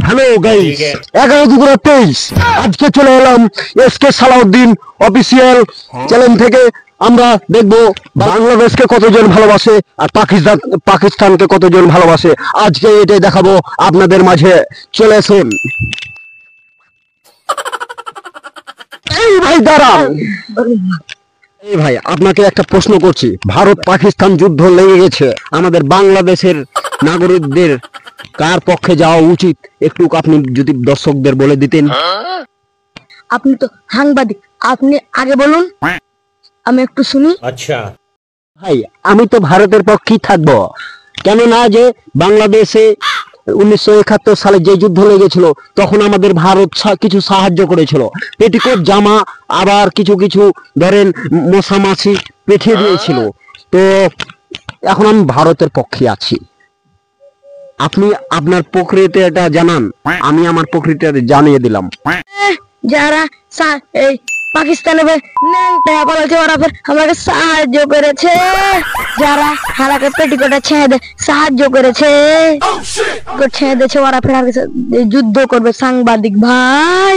Hello guys, 11/2/23 আজকে চলে এলাম এসকে সালাউদ্দিন অফিসিয়াল চ্যানেল থেকে। আমরা দেখবো বাংলাদেশকে কতজন ভালোবাসে আর পাকিস্তানকে কতজন ভালোবাসে। আজকে এটাই দেখাবো আপনাদের মাঝে। চলে আসুন। এই ভাই দাঁড়ান, এই ভাই আপনাকে একটা প্রশ্ন করছি। ভারত পাকিস্তান যুদ্ধ লেগে গেছে, আমাদের বাংলাদেশের নাগরিকদের কার পক্ষে যাওয়া উচিত একটু আপনি যদি দর্শকদের বলে দিতেন। আপনি তো সাংবাদিক, আপনি আগে বলুন, আমি একটু শুনি। আচ্ছা ভাই, আমি তো ভারতের পক্ষেই থাকবো, কেননা যে বাংলাদেশে 1971 সালে যে যুদ্ধ লেগেছিল তখন আমাদের ভারত কিছু সাহায্য করেছিল, পেটিকোট জামা, আবার কিছু কিছু ধরেন মশা মাছি পেঠিয়ে দিয়েছিল। তো এখন আমি ভারতের পক্ষে আছি। আপনি আপনার প্রকৃতিটা জানান, আমি আমার প্রকৃতিটা জানিয়ে দিলাম। যারা এই পাকিস্তানে পালাচ্ছে ওরা ফের আমাকে সাহায্য করেছে, যারা হারাকে পেটিকোটে ছেঁদে সাহায্য করেছে, ছেঁদেছে, ওরা ফের আর যুদ্ধ করবে। সাংবাদিক ভাই,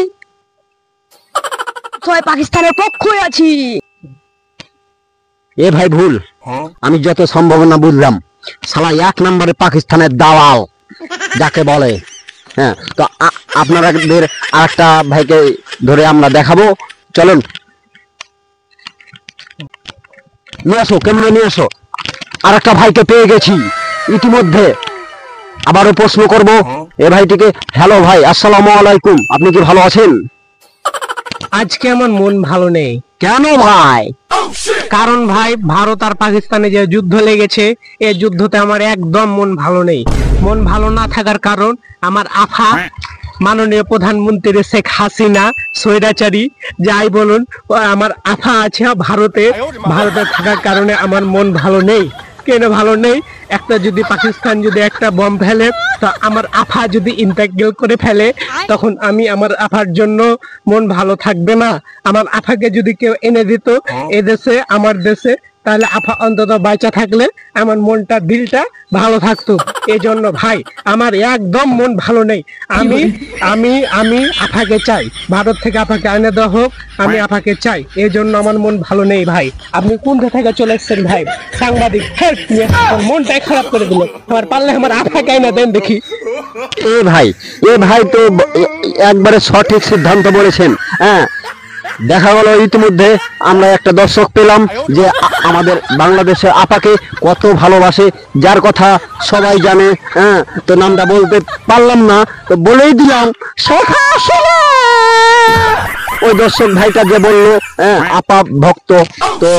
সবাই পাকিস্তানের পক্ষই আছি। এ ভাই ভুল, আমি যত সম্ভাবনা বুঝলাম শালা 1 নম্বরে পাকিস্তানের দালাল যাকে বলে। হ্যাঁ, তো আপনাদের আরেকটা ভাইকে ধরে আমরা দেখাবো। চলুন নিয়ে আসো, ক্যামেরা নিয়ে আসো। আরেকটা ভাইকে পেয়ে গেছি ইতিমধ্যে, আবারও প্রশ্ন করব এ ভাইটিকে। হ্যালো ভাই, আসসালামু আলাইকুম, আপনি কি ভালো আছেন? আজকে আমার মন ভালো নেই। কেন ভাই? কারণ ভাই, ভারত আর পাকিস্তানে যে যুদ্ধ লেগেছে, এই যুদ্ধতে আমার একদম মন ভালো নেই। মন ভালো না থাকার কারণ আমার আফা মাননীয় প্রধানমন্ত্রী শেখ হাসিনা স্বৈরাচারী যাই বলুন, আমার আফা আছে ভারতে। ভারতে থাকার কারণে আমার মন ভালো নেই। কেন ভালো নেই? একটা যদি পাকিস্তান যদি একটা বম ফেলে, তো আমার আফা যদি ইন্টারগেল করে ফেলে, তখন আমি আমার আফার জন্য মন ভালো থাকবে না। আমার আফাকে যদি কেউ এনে দিত এদেশে, আমার দেশে, তাহলে আফা অন্তত বাঁচা থাকলে আমার মনটা দিলটা ভালো থাকতো। এই জন্য ভাই আমার একদম মন ভালো নেই। আমি আমি আমি আফাকে চাই, ভারত থেকে আফাকে এনে দেওয়া হোক, আমি আফাকে চাই। এই জন্য আমার মন ভালো নেই ভাই। আপনি কোনটা থেকে চলে এসছেন ভাই? সাংবাদিক মনটাই খারাপ করে দিল। আমার পারলে আমার আফাকে এনে দেন দেখি। এ ভাই তো একবারে সঠিক সিদ্ধান্ত বলেছেন। হ্যাঁ, দেখা গেল ইতিমধ্যে আমরা একটা দর্শক পেলাম যে আমাদের বাংলাদেশের আপাকে কত ভালোবাসে, যার কথা সবাই জানে। হ্যাঁ, তো নামটা বলতে পারলাম না, তো বলেই দিলাম। ওই দর্শক ভাইটা যে বললো আপা ভক্ত, তো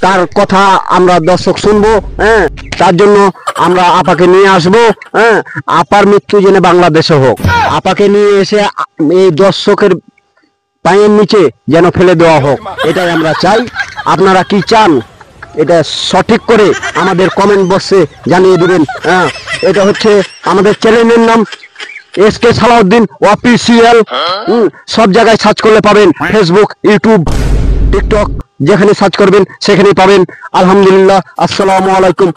তার কথা আমরা দর্শক শুনবো। হ্যাঁ, তার জন্য আমরা আপাকে নিয়ে আসবো। হ্যাঁ, আপার মৃত্যু জেনে বাংলাদেশে হোক, আপাকে নিয়ে এসে এই দর্শকের পায়ের নিচে যেন ফেলে দেওয়া হোক, এটাই আমরা চাই। আপনারা কি চান এটা সঠিক করে আমাদের কমেন্ট বক্সে জানিয়ে দিবেন। হ্যাঁ, এটা হচ্ছে আমাদের চ্যানেলের নাম এসকে সালাউদ্দিন অফিসিয়াল। সব জায়গায় সার্চ করলে পাবেন, ফেসবুক, ইউটিউব, টিকটক, যেখানে সার্চ করবেন সেখানেই পাবেন। আলহামদুলিল্লাহ, আসসালামু আলাইকুম।